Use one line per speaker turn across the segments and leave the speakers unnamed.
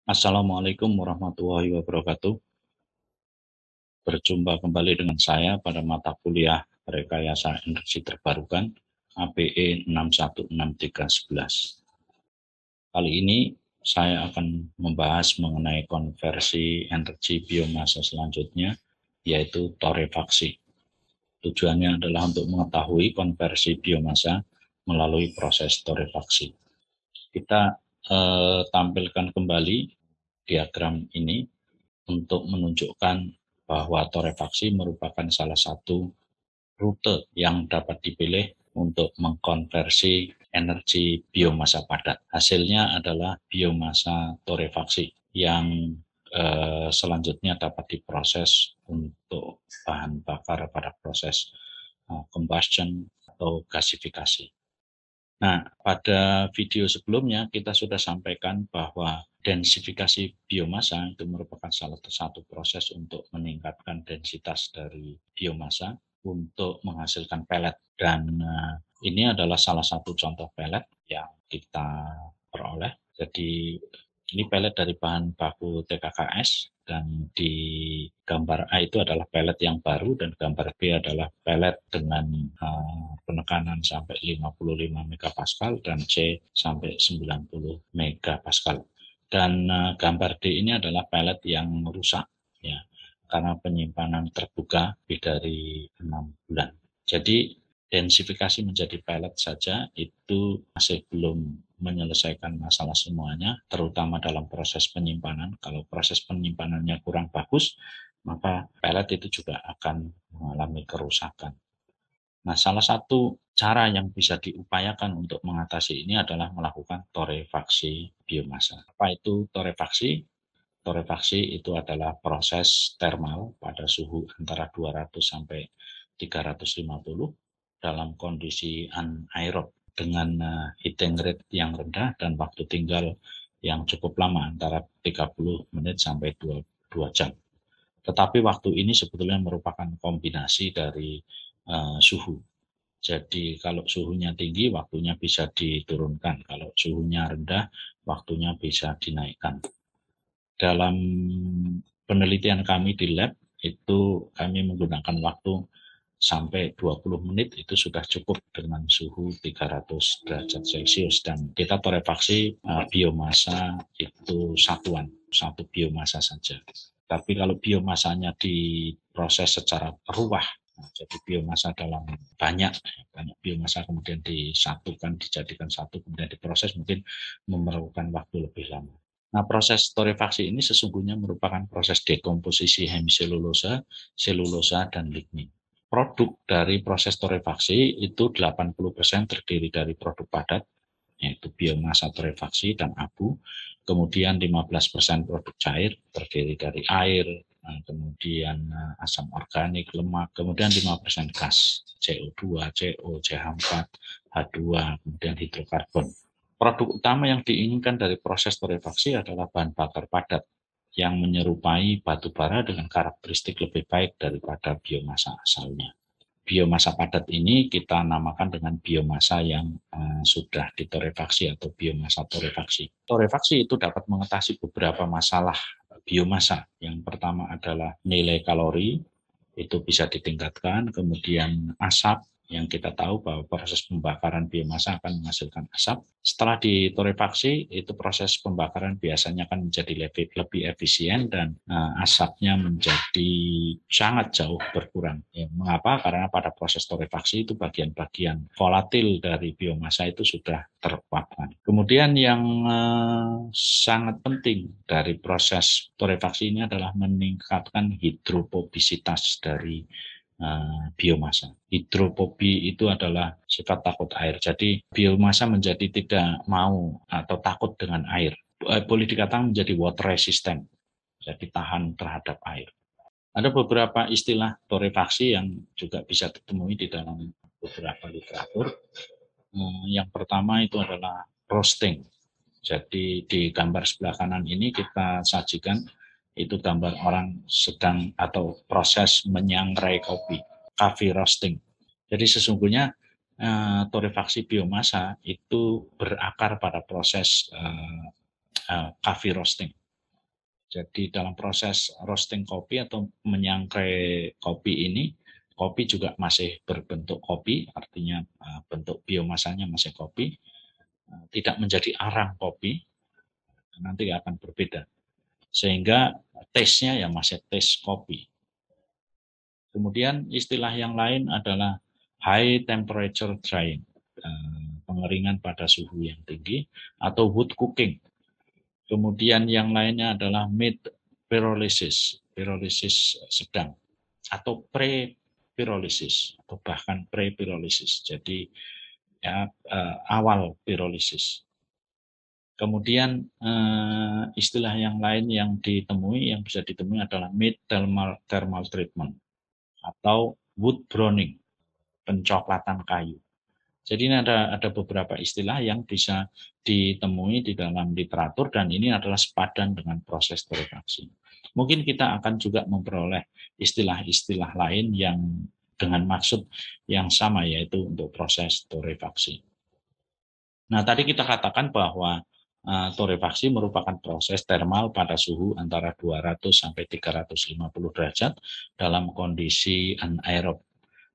Assalamualaikum warahmatullahi wabarakatuh. Berjumpa kembali dengan saya pada mata kuliah Rekayasa Energi Terbarukan APE 616311. Kali ini saya akan membahas mengenai konversi energi biomasa selanjutnya, yaitu torefaksi. Tujuannya adalah untuk mengetahui konversi biomasa melalui proses torefaksi. Kita tampilkan kembali diagram ini untuk menunjukkan bahwa torefaksi merupakan salah satu rute yang dapat dipilih untuk mengkonversi energi biomasa padat. Hasilnya adalah biomasa torefaksi yang selanjutnya dapat diproses untuk bahan bakar pada proses combustion atau gasifikasi. Nah, pada video sebelumnya kita sudah sampaikan bahwa densifikasi biomasa itu merupakan salah satu proses untuk meningkatkan densitas dari biomasa untuk menghasilkan pelet. Dan ini adalah salah satu contoh pelet yang kita peroleh. Jadi ini pelet dari bahan baku TKKS, dan di gambar A itu adalah pelet yang baru dan gambar B adalah pelet dengan penekanan sampai 55 megapascal dan C sampai 90 megapascal. Dan gambar D ini adalah pelet yang rusak ya, karena penyimpanan terbuka lebih dari 6 bulan. Jadi densifikasi menjadi pelet saja itu masih belum menyelesaikan masalah semuanya, terutama dalam proses penyimpanan. Kalau proses penyimpanannya kurang bagus, maka pelet itu juga akan mengalami kerusakan. Nah, salah satu cara yang bisa diupayakan untuk mengatasi ini adalah melakukan torefaksi biomasa. Apa itu torefaksi? Torefaksi itu adalah proses termal pada suhu antara 200 sampai 350 dalam kondisi anaerob dengan heating rate yang rendah dan waktu tinggal yang cukup lama antara 30 menit sampai 2 jam. Tetapi waktu ini sebetulnya merupakan kombinasi dari suhu. Jadi kalau suhunya tinggi, waktunya bisa diturunkan. Kalau suhunya rendah, waktunya bisa dinaikkan. Dalam penelitian kami di lab, itu kami menggunakan waktu sampai 20 menit itu sudah cukup dengan suhu 300 derajat Celcius, dan kita torefaksi biomasa itu satu biomasa saja. Tapi kalau biomasanya diproses secara ruah, jadi biomasa dalam banyak biomasa kemudian disatukan, dijadikan satu, kemudian diproses, mungkin memerlukan waktu lebih lama. Nah, proses torefaksi ini sesungguhnya merupakan proses dekomposisi hemiselulosa, selulosa, dan lignin. Produk dari proses torefaksi itu 80% terdiri dari produk padat, yaitu biomasa torefaksi dan abu. Kemudian 15% produk cair terdiri dari air, kemudian asam organik, lemak, kemudian 5% gas, CO2, CO, CH4, H2, kemudian hidrokarbon. Produk utama yang diinginkan dari proses torefaksi adalah bahan bakar padat yang menyerupai batu bara dengan karakteristik lebih baik daripada biomasa asalnya. Biomasa padat ini kita namakan dengan biomasa yang sudah ditorefaksi atau biomasa torefaksi. Torefaksi itu dapat mengatasi beberapa masalah biomasa. Yang pertama adalah nilai kalori, itu bisa ditingkatkan, kemudian asap, yang kita tahu bahwa proses pembakaran biomasa akan menghasilkan asap. Setelah ditorefaksi, itu proses pembakaran biasanya akan menjadi lebih efisien dan asapnya menjadi sangat jauh berkurang. Ya, mengapa? Karena pada proses torefaksi itu bagian-bagian volatil dari biomasa itu sudah teruapkan. Kemudian yang sangat penting dari proses torefaksi ini adalah meningkatkan hidrofobisitas dari biomasa. Hidrofobi itu adalah sifat takut air. Jadi biomasa menjadi tidak mau atau takut dengan air. Boleh dikatakan menjadi water resistant, jadi tahan terhadap air. Ada beberapa istilah torefaksi yang juga bisa ditemui di dalam beberapa literatur. Yang pertama itu adalah roasting. Jadi di gambar sebelah kanan ini kita sajikan itu gambar orang sedang atau proses menyangrai kopi, coffee roasting. Jadi sesungguhnya torefaksi biomasa itu berakar pada proses coffee roasting. Jadi dalam proses roasting kopi atau menyangrai kopi ini, kopi juga masih berbentuk kopi, artinya bentuk biomasanya masih kopi, tidak menjadi arang kopi, nanti akan berbeda. Sehingga taste-nya ya masih taste kopi. Kemudian istilah yang lain adalah high temperature drying, pengeringan pada suhu yang tinggi, atau wood cooking. Kemudian yang lainnya adalah mid pyrolysis, pyrolysis sedang, atau pre-pyrolysis, atau bahkan pre-pyrolysis. Jadi ya, awal pyrolysis. Kemudian istilah yang lain yang bisa ditemui adalah mid thermal treatment atau wood browning, pencoklatan kayu. Jadi ini ada beberapa istilah yang bisa ditemui di dalam literatur dan ini adalah sepadan dengan proses torefaksi. Mungkin kita akan juga memperoleh istilah-istilah lain yang dengan maksud yang sama, yaitu untuk proses torefaksi. Nah, tadi kita katakan bahwa torefaksi merupakan proses termal pada suhu antara 200 sampai 350 derajat dalam kondisi anaerob.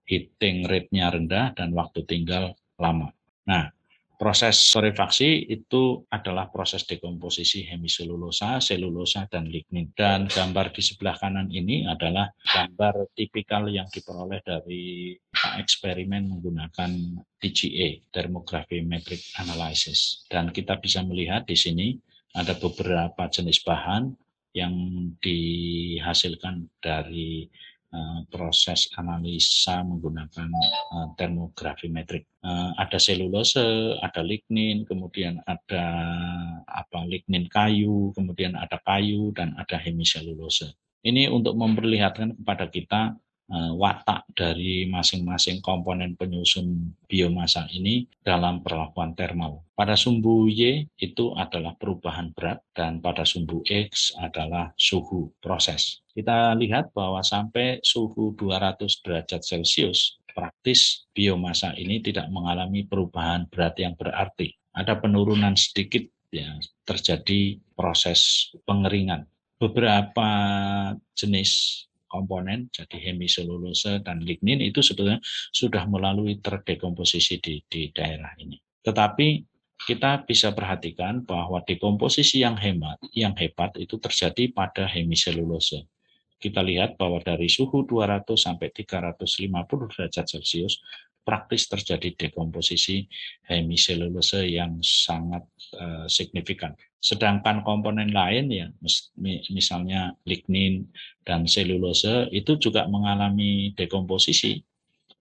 Heating rate-nya rendah dan waktu tinggal lama. Nah, proses torefaksi itu adalah proses dekomposisi hemiselulosa, selulosa, dan lignin. Dan gambar di sebelah kanan ini adalah gambar tipikal yang diperoleh dari eksperimen menggunakan TGA, Thermographic Analysis. Dan kita bisa melihat di sini ada beberapa jenis bahan yang dihasilkan dari proses analisa menggunakan termografi metrik. Ada selulose, ada lignin, kemudian ada lignin kayu, kemudian ada kayu, dan ada hemiselulose. Ini untuk memperlihatkan kepada kita watak dari masing-masing komponen penyusun biomasa ini dalam perlakuan termal. Pada sumbu Y itu adalah perubahan berat dan pada sumbu X adalah suhu proses. Kita lihat bahwa sampai suhu 200 derajat Celcius, praktis biomasa ini tidak mengalami perubahan berat yang berarti. Ada penurunan sedikit ya, terjadi proses pengeringan. Beberapa jenis komponen, jadi hemiselulose dan lignin itu sebetulnya sudah melalui terdekomposisi di daerah ini. Tetapi kita bisa perhatikan bahwa dekomposisi yang hebat itu terjadi pada hemiselulose. Kita lihat bahwa dari suhu 200 sampai 350 derajat Celcius praktis terjadi dekomposisi hemiselulose yang sangat signifikan. Sedangkan komponen lain ya misalnya lignin dan selulose itu juga mengalami dekomposisi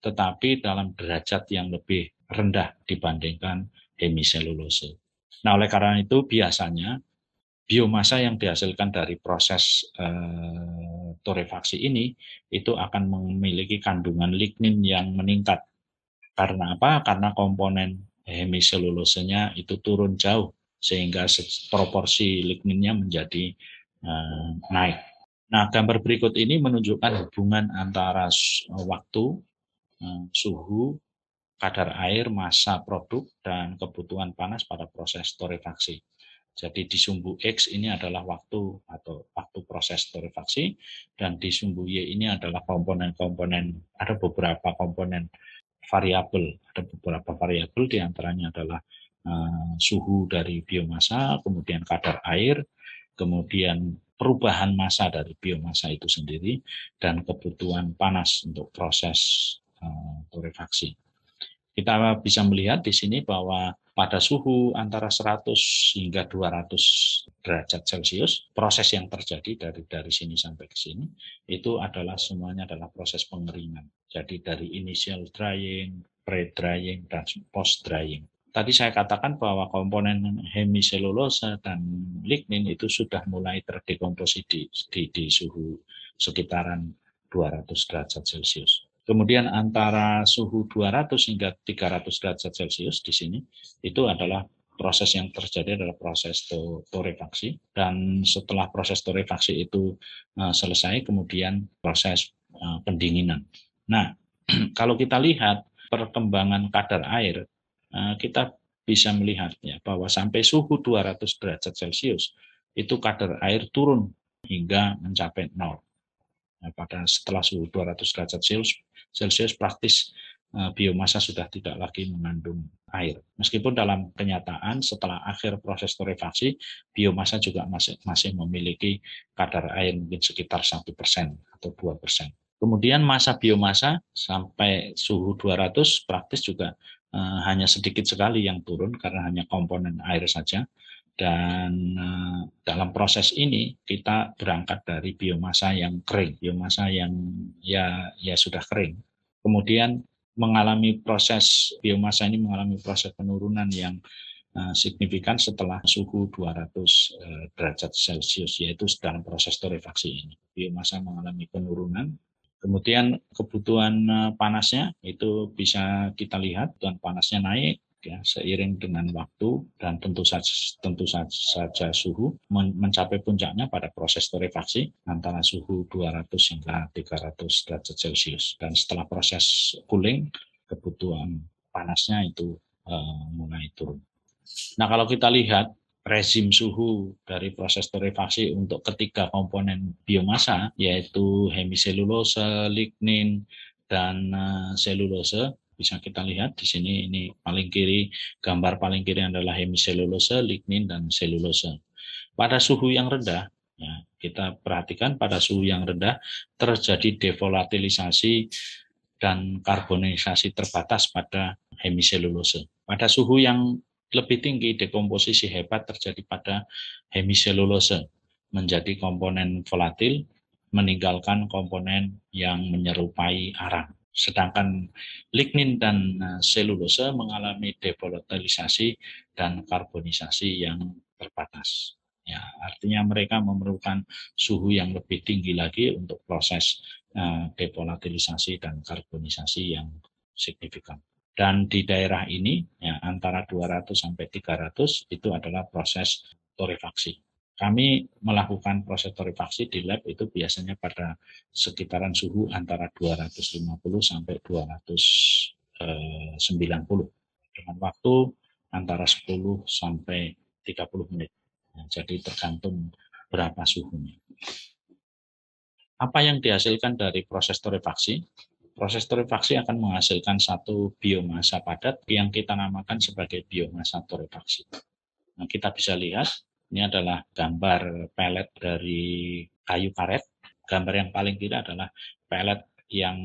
tetapi dalam derajat yang lebih rendah dibandingkan hemiselulose. Nah, oleh karena itu biasanya biomasa yang dihasilkan dari proses torefaksi ini itu akan memiliki kandungan lignin yang meningkat. Karena apa? Karena komponen hemiselulosenya itu turun jauh sehingga proporsi ligninnya menjadi naik. Nah, gambar berikut ini menunjukkan hubungan antara waktu, suhu, kadar air, massa produk, dan kebutuhan panas pada proses torefaksi. Jadi di sumbu X ini adalah waktu atau waktu proses torefaksi dan di sumbu Y ini adalah komponen-komponen, ada beberapa komponen variabel, ada beberapa variabel diantaranya adalah suhu dari biomasa, kemudian kadar air, kemudian perubahan massa dari biomasa itu sendiri dan kebutuhan panas untuk proses torefaksi. Kita bisa melihat di sini bahwa pada suhu antara 100 hingga 200 derajat Celcius, proses yang terjadi dari sini sampai ke sini, itu adalah semuanya adalah proses pengeringan. Jadi dari initial drying, pre-drying, dan post-drying. Tadi saya katakan bahwa komponen hemiselulose dan lignin itu sudah mulai terdekomposisi di suhu sekitaran 200 derajat Celcius. Kemudian antara suhu 200 hingga 300 derajat Celcius di sini itu adalah proses yang terjadi adalah proses torefaksi dan setelah proses torefaksi itu selesai kemudian proses pendinginan. Nah, kalau kita lihat perkembangan kadar air kita bisa melihat ya bahwa sampai suhu 200 derajat Celcius itu kadar air turun hingga mencapai 0. Nah, setelah suhu 200 derajat Celcius praktis biomasa sudah tidak lagi mengandung air. Meskipun dalam kenyataan setelah akhir proses torefaksi, biomasa juga masih memiliki kadar air mungkin sekitar 1% atau 2%. Kemudian massa biomasa sampai suhu 200 praktis juga hanya sedikit sekali yang turun karena hanya komponen air saja. Dan dalam proses ini kita berangkat dari biomasa yang kering, biomasa yang ya sudah kering. Kemudian biomasa ini mengalami proses penurunan yang signifikan setelah suhu 200 derajat Celcius, yaitu dalam proses torefaksi ini. Biomasa mengalami penurunan. Kemudian kebutuhan panasnya itu bisa kita lihat, kebutuhan panasnya naik ya, seiring dengan waktu, dan tentu saja suhu mencapai puncaknya pada proses torefaksi antara suhu 200 hingga 300 derajat Celcius. Dan setelah proses cooling, kebutuhan panasnya itu mulai turun. Nah, kalau kita lihat rezim suhu dari proses torefaksi untuk ketiga komponen biomasa, yaitu hemiselulose, lignin, dan selulose, bisa kita lihat di sini, ini paling kiri, gambar paling kiri adalah hemiselulose, lignin, dan selulose. Pada suhu yang rendah, ya, kita perhatikan pada suhu yang rendah terjadi devolatilisasi dan karbonisasi terbatas pada hemiselulose. Pada suhu yang lebih tinggi, dekomposisi hebat terjadi pada hemiselulose menjadi komponen volatil, meninggalkan komponen yang menyerupai arang. Sedangkan lignin dan selulose mengalami devolatilisasi dan karbonisasi yang terbatas. Ya, artinya mereka memerlukan suhu yang lebih tinggi lagi untuk proses devolatilisasi dan karbonisasi yang signifikan. Dan di daerah ini ya, antara 200 sampai 300 itu adalah proses torefaksi. Kami melakukan proses torefaksi di lab itu biasanya pada sekitaran suhu antara 250 sampai 290 dengan waktu antara 10 sampai 30 menit. Nah, jadi tergantung berapa suhunya. Apa yang dihasilkan dari proses torefaksi? Proses torefaksi akan menghasilkan satu biomasa padat yang kita namakan sebagai biomasa torefaksi. Nah, kita bisa lihat, ini adalah gambar pelet dari kayu karet. Gambar yang paling kiri adalah pelet yang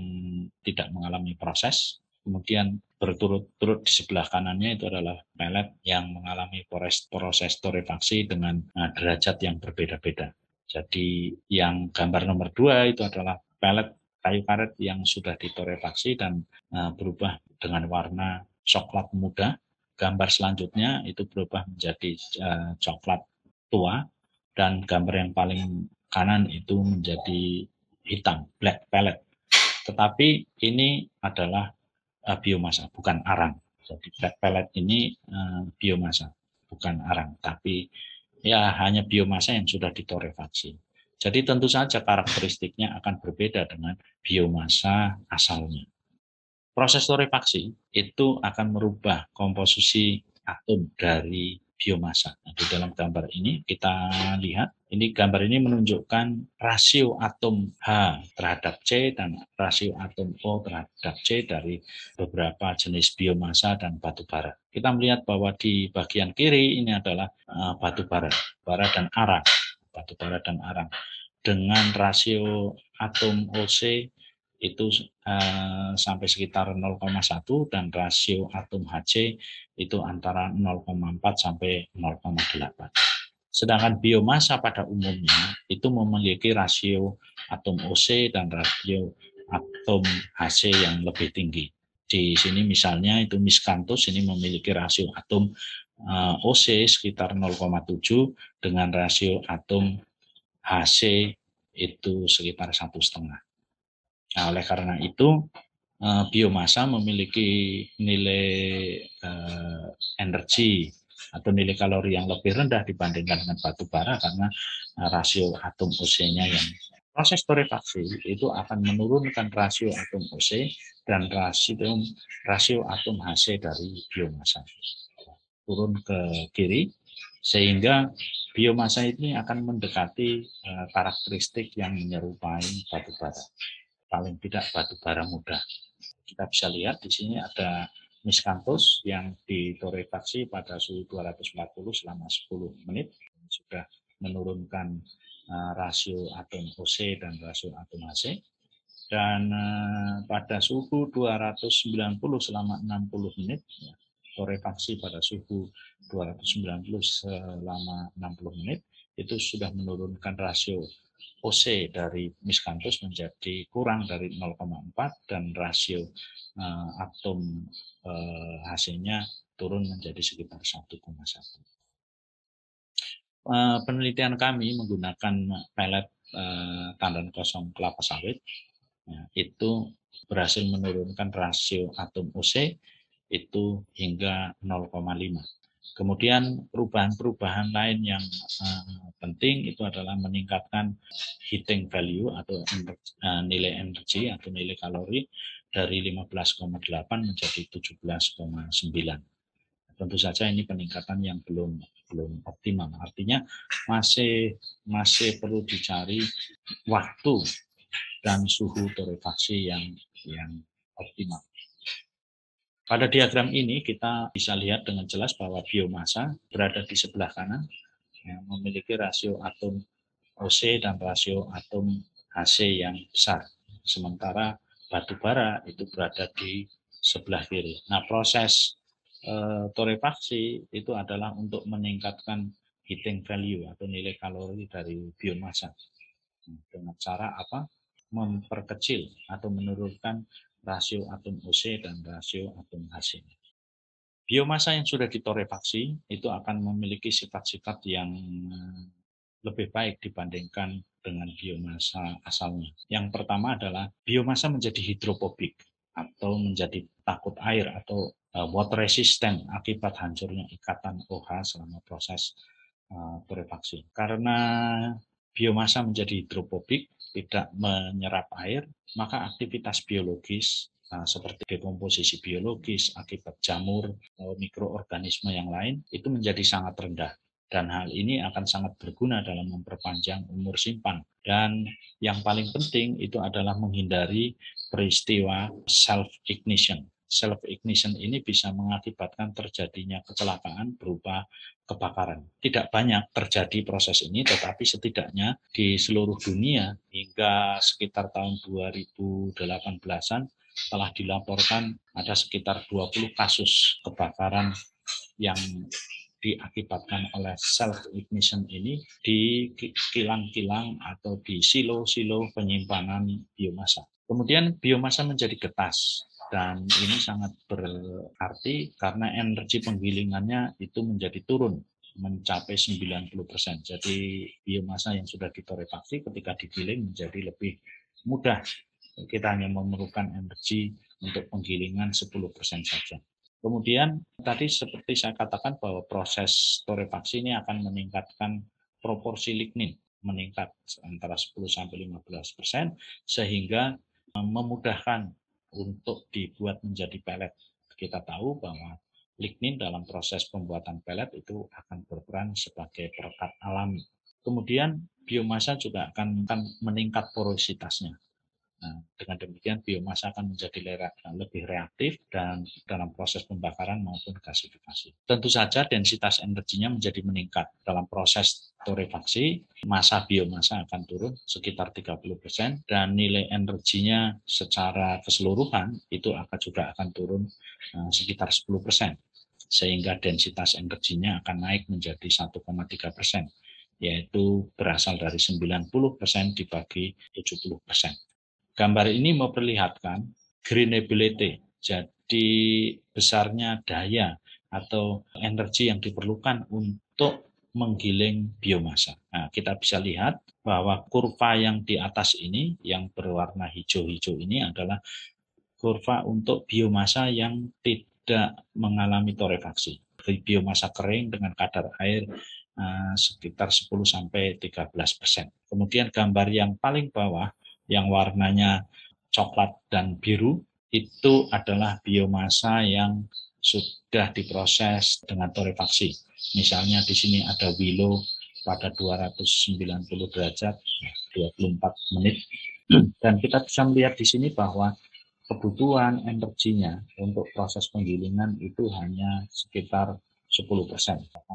tidak mengalami proses. Kemudian berturut-turut di sebelah kanannya itu adalah pelet yang mengalami proses torefaksi dengan derajat yang berbeda-beda. Jadi yang gambar nomor 2 itu adalah pelet kayu karet yang sudah ditorefaksi dan berubah dengan warna coklat muda. Gambar selanjutnya itu berubah menjadi coklat tua, dan gambar yang paling kanan itu menjadi hitam, black pellet. Tetapi ini adalah biomasa, bukan arang. Jadi black pellet ini biomasa, bukan arang, tapi ya hanya biomasa yang sudah ditorefaksi. Jadi tentu saja karakteristiknya akan berbeda dengan biomasa asalnya. Proses torefaksi itu akan merubah komposisi atom dari biomasa. Nah, di dalam gambar ini kita lihat, ini gambar ini menunjukkan rasio atom H terhadap C dan rasio atom O terhadap C dari beberapa jenis biomasa dan batu bara. Kita melihat bahwa di bagian kiri ini adalah batu bara dan arang, batu bara dan arang dengan rasio atom OC itu sampai sekitar 0,1 dan rasio atom Hc itu antara 0,4 sampai 0,8. Sedangkan biomasa pada umumnya itu memiliki rasio atom OC dan rasio atom Hc yang lebih tinggi. Di sini misalnya itu miscanthus ini memiliki rasio atom OC sekitar 0,7 dengan rasio atom Hc itu sekitar 1,5. Nah, oleh karena itu biomasa memiliki nilai energi atau nilai kalori yang lebih rendah dibandingkan dengan batu bara karena rasio atom OC-nya yang proses torefaksi itu akan menurunkan rasio atom OC dan rasio atom Hc dari biomasa. Turun ke kiri, Sehingga biomasa ini akan mendekati karakteristik yang menyerupai batu bara. Paling tidak batu bara muda. Kita bisa lihat di sini ada miskanthus yang ditorefaksi pada suhu 240 selama 10 menit. Sudah menurunkan rasio atom OC dan rasio atom HC. Dan pada suhu 290 selama 60 menit, ya, torefaksi pada suhu 290 selama 60 menit, itu sudah menurunkan rasio OC dari miskanthus menjadi kurang dari 0,4 dan rasio atom HC-nya turun menjadi sekitar 1,1. Penelitian kami menggunakan pelet tandan kosong kelapa sawit, ya, itu berhasil menurunkan rasio atom OC itu hingga 0,5. Kemudian perubahan-perubahan lain yang penting itu adalah meningkatkan heating value atau nilai energi atau nilai kalori dari 15,8 menjadi 17,9. Tentu saja ini peningkatan yang belum optimal. Artinya masih perlu dicari waktu dan suhu torefaksi yang optimal. Pada diagram ini kita bisa lihat dengan jelas bahwa biomasa berada di sebelah kanan yang memiliki rasio atom OC dan rasio atom HC yang besar. Sementara batu bara itu berada di sebelah kiri. Nah, proses torefaksi itu adalah untuk meningkatkan heating value atau nilai kalori dari biomasa. Dengan cara apa? Memperkecil atau menurunkan rasio atom OC dan rasio atom HC. Biomasa yang sudah ditorefaksi itu akan memiliki sifat-sifat yang lebih baik dibandingkan dengan biomasa asalnya. Yang pertama adalah biomasa menjadi hidropobik atau menjadi takut air atau water resistant akibat hancurnya ikatan OH selama proses torefaksi. Karena biomasa menjadi hidropobik, tidak menyerap air, maka aktivitas biologis seperti dekomposisi biologis akibat jamur atau mikroorganisme yang lain itu menjadi sangat rendah. Dan hal ini akan sangat berguna dalam memperpanjang umur simpan. Dan yang paling penting itu adalah menghindari peristiwa self-ignition. Self-ignition ini bisa mengakibatkan terjadinya kecelakaan berupa kebakaran. Tidak banyak terjadi proses ini, tetapi setidaknya di seluruh dunia hingga sekitar tahun 2018-an telah dilaporkan ada sekitar 20 kasus kebakaran yang diakibatkan oleh self-ignition ini di kilang-kilang atau di silo-silo penyimpanan biomasa. Kemudian biomasa menjadi getas. Dan ini sangat berarti karena energi penggilingannya itu menjadi turun mencapai 90%. Jadi biomasa yang sudah ditorefaksi ketika digiling menjadi lebih mudah. Kita hanya memerlukan energi untuk penggilingan 10% saja. Kemudian tadi seperti saya katakan bahwa proses torefaksi ini akan meningkatkan proporsi lignin, meningkat antara 10-15% sehingga memudahkan untuk dibuat menjadi pelet. Kita tahu bahwa lignin dalam proses pembuatan pelet itu akan berperan sebagai perekat alami. Kemudian biomasa juga akan meningkat porositasnya. Nah, dengan demikian biomasa akan menjadi lebih reaktif dan dalam proses pembakaran maupun gasifikasi. Tentu saja densitas energinya menjadi meningkat. Dalam proses torefaksi, massa biomasa akan turun sekitar 30% dan nilai energinya secara keseluruhan itu juga akan turun sekitar 10%. Sehingga densitas energinya akan naik menjadi 1,3%, yaitu berasal dari 90% dibagi 70%. Gambar ini memperlihatkan grainability, jadi besarnya daya atau energi yang diperlukan untuk menggiling biomasa. Nah, kita bisa lihat bahwa kurva yang di atas ini, yang berwarna hijau-hijau ini adalah kurva untuk biomasa yang tidak mengalami torefaksi. Biomasa kering dengan kadar air sekitar 10-13%. Kemudian gambar yang paling bawah yang warnanya coklat dan biru itu adalah biomasa yang sudah diproses dengan torefaksi. Misalnya di sini ada Willow pada 290 derajat 24 menit. Dan kita bisa melihat di sini bahwa kebutuhan energinya untuk proses penggilingan itu hanya sekitar 10%,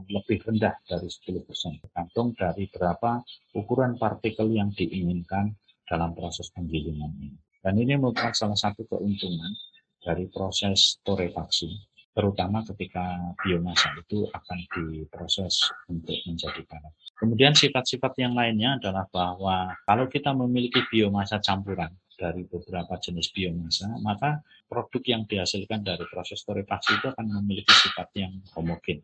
lebih rendah dari 10%, tergantung dari berapa ukuran partikel yang diinginkan dalam proses penggilingan ini. Dan ini merupakan salah satu keuntungan dari proses torefaksi, terutama ketika biomasa itu akan diproses untuk menjadi padat. Kemudian sifat-sifat yang lainnya adalah bahwa kalau kita memiliki biomasa campuran dari beberapa jenis biomasa, maka produk yang dihasilkan dari proses torefaksi itu akan memiliki sifat yang homogen,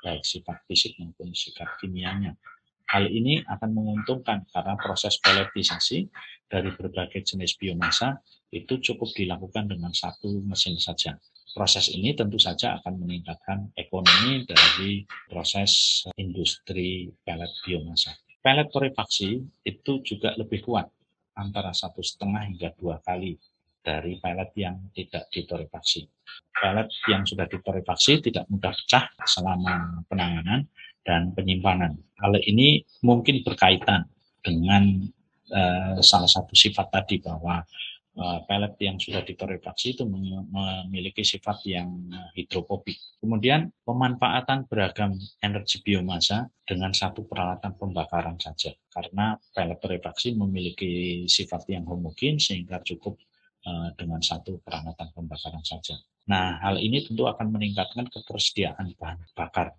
baik sifat fisik maupun sifat kimianya. Hal ini akan menguntungkan karena proses pelletisasi dari berbagai jenis biomasa itu cukup dilakukan dengan satu mesin saja. Proses ini tentu saja akan meningkatkan ekonomi dari proses industri pelet biomasa. Pelet torefaksi itu juga lebih kuat, antara 1,5 hingga 2 kali dari pelet yang tidak ditorefaksi. Pelet yang sudah ditorefaksi tidak mudah pecah selama penanganan dan penyimpanan. Hal ini mungkin berkaitan dengan salah satu sifat tadi bahwa pelet yang sudah ditorefaksi itu memiliki sifat yang hidrofobik. Kemudian pemanfaatan beragam energi biomasa dengan satu peralatan pembakaran saja, karena pelet torefaksi memiliki sifat yang homogen sehingga cukup dengan satu peralatan pembakaran saja. Nah, hal ini tentu akan meningkatkan ketersediaan bahan bakar,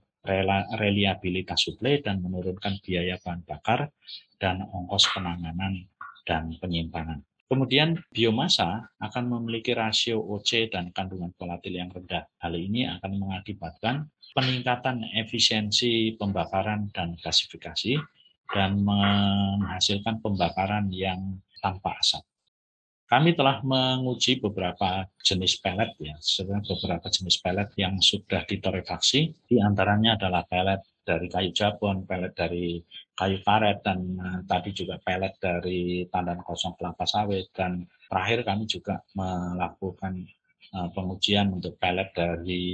reliabilitas suplai, dan menurunkan biaya bahan bakar dan ongkos penanganan dan penyimpanan. Kemudian biomasa akan memiliki rasio OC dan kandungan volatil yang rendah. Hal ini akan mengakibatkan peningkatan efisiensi pembakaran dan gasifikasi dan menghasilkan pembakaran yang tanpa asap. Kami telah menguji beberapa jenis pelet ya, beberapa jenis pelet yang sudah ditorefaksi. Di antaranya adalah pelet dari kayu jabon, pelet dari kayu karet, dan tadi juga pelet dari tandan kosong kelapa sawit. Dan terakhir kami juga melakukan pengujian untuk pelet dari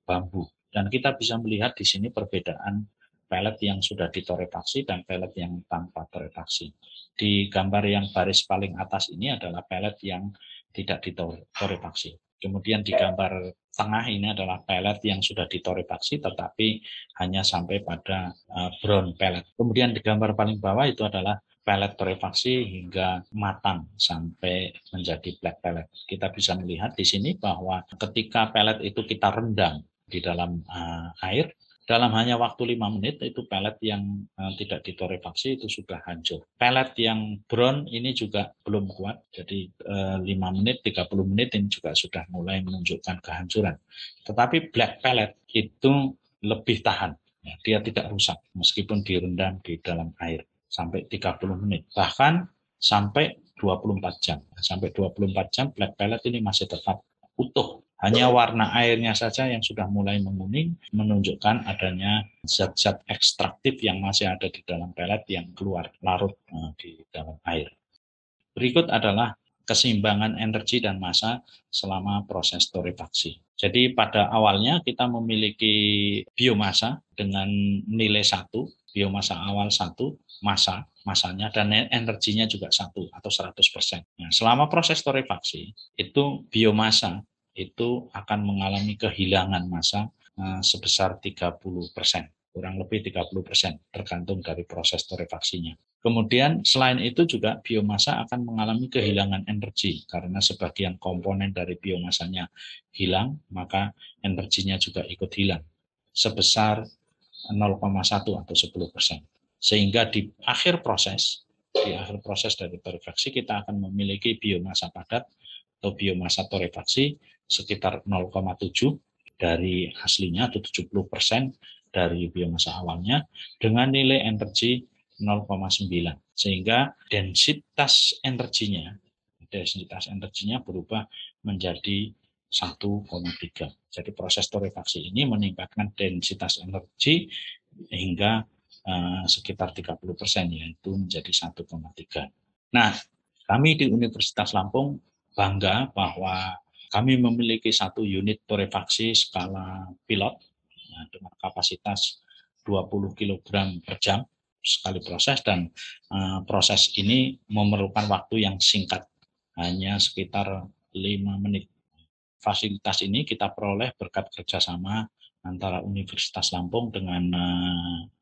bambu. Dan kita bisa melihat di sini perbedaan pelet yang sudah ditorefaksi dan pelet yang tanpa torefaksi. Di gambar yang baris paling atas ini adalah pelet yang tidak ditorefaksi. Kemudian di gambar tengah ini adalah pelet yang sudah ditorefaksi tetapi hanya sampai pada brown pelet. Kemudian di gambar paling bawah itu adalah pelet torefaksi hingga matang sampai menjadi black pelet. Kita bisa melihat di sini bahwa ketika pelet itu kita rendam di dalam air, dalam hanya waktu 5 menit itu pelet yang tidak ditorefaksi itu sudah hancur. Pelet yang brown ini juga belum kuat, jadi 5 menit, 30 menit ini juga sudah mulai menunjukkan kehancuran. Tetapi black pelet itu lebih tahan, ya, dia tidak rusak meskipun direndam di dalam air sampai 30 menit, bahkan sampai 24 jam. Sampai 24 jam black pelet ini masih tetap utuh. Hanya warna airnya saja yang sudah mulai menguning menunjukkan adanya zat-zat ekstraktif yang masih ada di dalam pelet yang keluar larut di dalam air. Berikut adalah keseimbangan energi dan massa selama proses torefaksi. Jadi pada awalnya kita memiliki biomasa dengan nilai 1, biomasa awal 1, masanya dan energinya juga 1 atau 100%. Nah, selama proses torefaksi itu biomasa itu akan mengalami kehilangan massa sebesar 30%, kurang lebih 30%, tergantung dari proses torefaksinya. Kemudian selain itu juga biomasa akan mengalami kehilangan energi karena sebagian komponen dari biomasanya hilang, maka energinya juga ikut hilang sebesar 0,1 atau 10%. Sehingga di akhir proses dari torefaksi kita akan memiliki biomasa padat atau biomasa torefaksi sekitar 0,7 dari aslinya atau 70% dari biomasa awalnya dengan nilai energi 0,9, sehingga densitas energinya berubah menjadi 1,3. Jadi proses torefaksi ini meningkatkan densitas energi hingga sekitar 30%, yaitu menjadi 1,3. Nah, kami di Universitas Lampung bangga bahwa Kami memiliki satu unit torefaksi skala pilot dengan kapasitas 20 kg per jam sekali proses, dan proses ini memerlukan waktu yang singkat, hanya sekitar 5 menit. Fasilitas ini kita peroleh berkat kerjasama antara Universitas Lampung dengan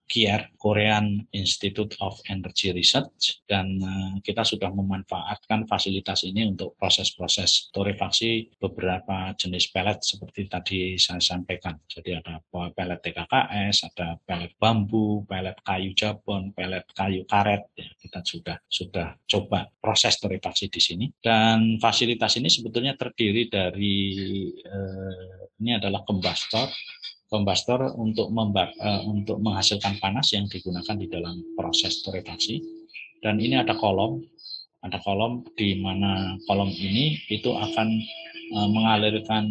KIER, Korean Institute of Energy Research, dan kita sudah memanfaatkan fasilitas ini untuk proses-proses torefaksi beberapa jenis pelet seperti tadi saya sampaikan. Jadi ada pelet TKKS, ada pelet bambu, pelet kayu jabon, pelet kayu karet. Ya, kita sudah coba proses torefaksi di sini, dan fasilitas ini sebetulnya terdiri dari ini adalah kombustor untuk menghasilkan panas yang digunakan di dalam proses torefaksi. Dan ini ada kolom di mana kolom ini itu akan mengalirkan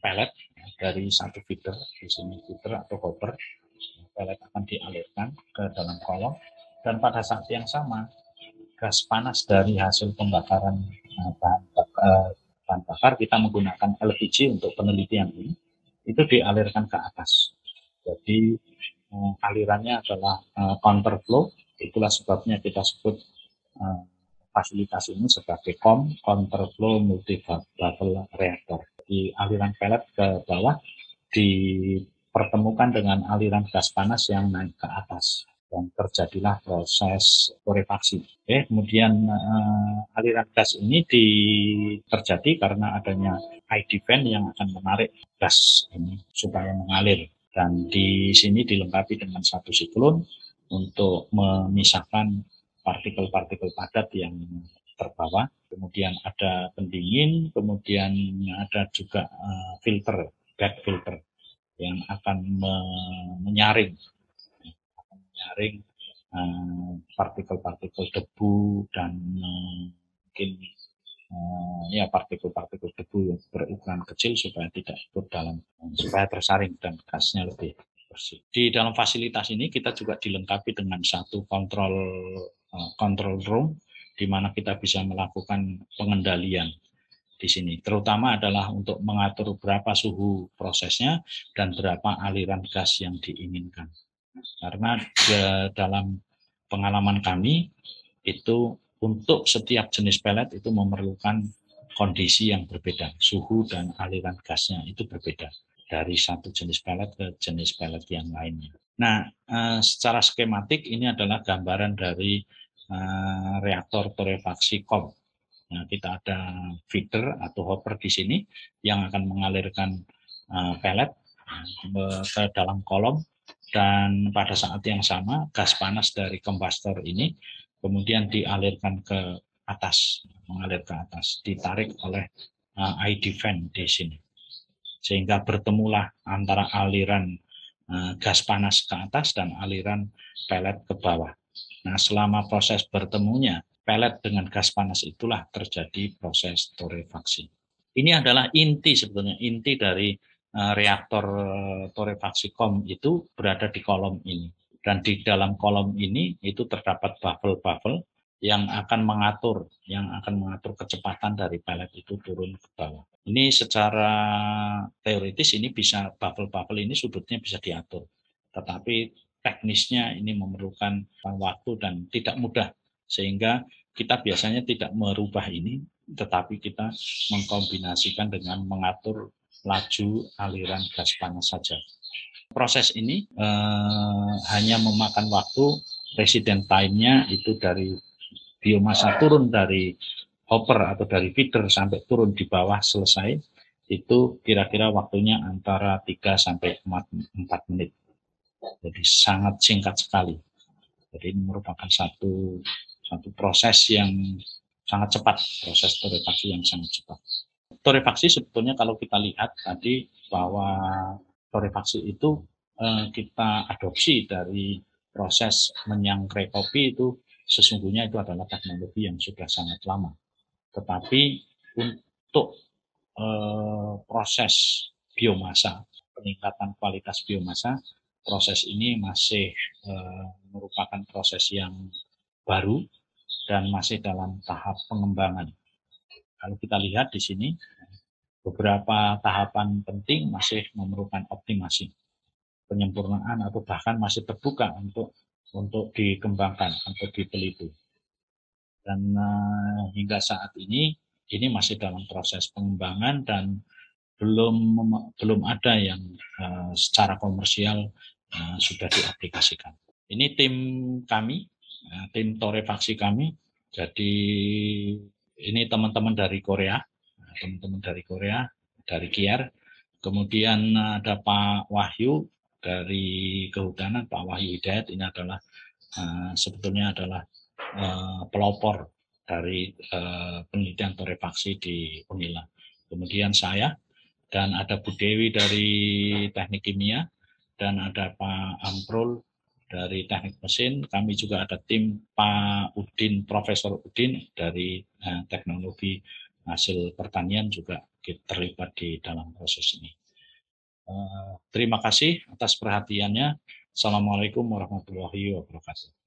pelet dari satu feeder, di sini feeder atau hopper. Pelet akan dialirkan ke dalam kolom, dan pada saat yang sama gas panas dari hasil pembakaran bahan bakar, kita menggunakan LPG untuk penelitian ini, itu dialirkan ke atas. Jadi alirannya adalah counterflow. Itulah sebabnya kita sebut fasilitas ini sebagai counterflow multi-bubble reactor. Jadi aliran pelet ke bawah dipertemukan dengan aliran gas panas yang naik ke atas, dan terjadilah proses torefaksi. Kemudian aliran gas ini terjadi karena adanya ID fan yang akan menarik gas ini supaya mengalir, dan di sini dilengkapi dengan satu siklon untuk memisahkan partikel-partikel padat yang terbawa. Kemudian ada pendingin, kemudian ada juga filter, bed filter yang akan menyaring partikel-partikel debu dan mungkin ya partikel-partikel debu yang berukuran kecil supaya tidak ikut supaya tersaring dan gasnya lebih bersih. Di dalam fasilitas ini kita juga dilengkapi dengan satu control room di mana kita bisa melakukan pengendalian di sini, terutama adalah untuk mengatur berapa suhu prosesnya dan berapa aliran gas yang diinginkan. Karena dalam pengalaman kami itu untuk setiap jenis pelet itu memerlukan kondisi yang berbeda, suhu dan aliran gasnya itu berbeda dari satu jenis pelet ke jenis pelet yang lainnya. Nah, secara skematik ini adalah gambaran dari reaktor torefaksi COM. Nah, kita ada feeder atau hopper di sini yang akan mengalirkan pelet ke dalam kolom, dan pada saat yang sama gas panas dari kombustor ini kemudian dialirkan ke atas, mengalir ke atas, ditarik oleh ID fan di sini, sehingga bertemulah antara aliran gas panas ke atas dan aliran pelet ke bawah. Nah, selama proses bertemunya pelet dengan gas panas itulah terjadi proses torefaksi. Ini adalah inti sebetulnya, inti dari reaktor torefaksi COM itu berada di kolom ini. Dan di dalam kolom ini itu terdapat bubble-bubble yang akan mengatur kecepatan dari pelet itu turun ke bawah. Ini secara teoritis ini bisa bubble-bubble ini sudutnya bisa diatur. Tetapi teknisnya ini memerlukan waktu dan tidak mudah, sehingga kita biasanya tidak merubah ini, tetapi kita mengkombinasikan dengan mengatur laju aliran gas panas saja. Proses ini hanya memakan waktu, resident time-nya itu dari biomasa turun dari hopper atau dari feeder sampai turun di bawah selesai, itu kira-kira waktunya antara 3 sampai 4 menit. Jadi sangat singkat sekali. Jadi ini merupakan satu proses yang sangat cepat, proses torefaksi yang sangat cepat. Torefaksi sebetulnya kalau kita lihat tadi bahwa torefaksi itu kita adopsi dari proses menyangrai kopi, itu sesungguhnya itu adalah teknologi yang sudah sangat lama. Tetapi untuk proses biomasa, peningkatan kualitas biomasa, proses ini masih merupakan proses yang baru dan masih dalam tahap pengembangan. Kalau kita lihat di sini, beberapa tahapan penting masih memerlukan optimasi, penyempurnaan atau bahkan masih terbuka untuk dikembangkan atau diteliti. Dan hingga saat ini masih dalam proses pengembangan dan belum ada yang secara komersial sudah diaplikasikan. Ini tim kami, tim torefaksi kami. Jadi ini teman-teman dari Korea, dari Kier. Kemudian ada Pak Wahyu dari Kehutanan, Pak Wahyu Hidayat. Ini adalah sebetulnya adalah pelopor dari penelitian torefaksi di Unila. Kemudian saya, dan ada Bu Dewi dari Teknik Kimia, dan ada Pak Amrul dari Teknik Mesin. Kami juga ada tim Pak Udin, Profesor Udin dari Teknologi Hasil Pertanian juga terlibat di dalam proses ini. Terima kasih atas perhatiannya. Assalamualaikum warahmatullahi wabarakatuh.